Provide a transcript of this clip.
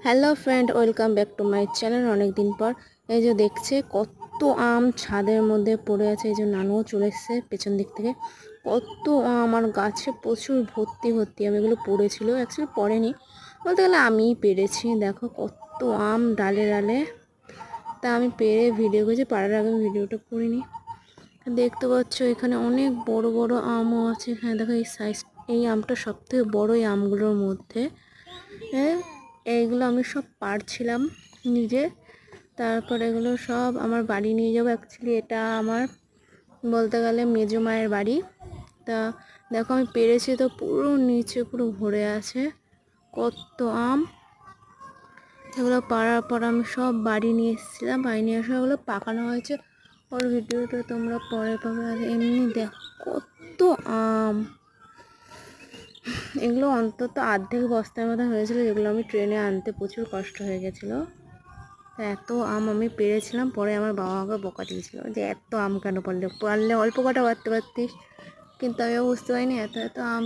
Hello friend, welcome back to my channel. অনেক দিন পর এই যে দেখছে কত আম ছাদের মধ্যে পড়ে আছে। এই যে নানুও চলে এসছে পেছন দিক থেকে। কত আম আর গাছে প্রচুর ভর্তি ভর্তি আম। এগুলো পড়েছিল, অ্যাকচুয়ালি পড়েনি, বলতে গেলে আমিই পেরেছি। দেখো কত আম ডালে ডালে। তা আমি পেরে ভিডিও করেছি, পাড়ার আগে ভিডিওটা করিনি। দেখতে পাচ্ছ এখানে অনেক বড় বড় আমও আছে। হ্যাঁ দেখো এই সাইজ, এই আমটা সব থেকে বড় এই আমগুলোর মধ্যে। হ্যাঁ, এইগুলো আমি সব পারছিলাম নিজে। তারপর এগুলো সব আমার বাড়ি নিয়ে যাবো। অ্যাকচুয়ালি এটা আমার বলতে গেলে মেজো মায়ের বাড়ি। তা দেখো আমি পেরেছি, তো পুরো নিচে পুরো ভরে আছে কত আম। এগুলো পাড়ার পর আমি সব বাড়ি নিয়ে এসেছিলাম। বাড়ি নিয়ে আসা ওগুলো পাকানো হয়েছে, ওর ভিডিওটা তোমরা পরে পাবে। আর এমনি দেখো কত আম। এগুলো অন্তত অর্ধেক বস্তার মতো হয়েছিল, যেগুলো আমি ট্রেনে আনতে প্রচুর কষ্ট হয়ে গেছিলো। এত আম আমি পেরেছিলাম। পরে আমার বাবা আমাকে বকা দিয়েছিল যে এত আম কেন পারলে, পারলে অল্প কটা পারতে পারতিস। কিন্তু আমিও বুঝতে পারিনি এত এত আম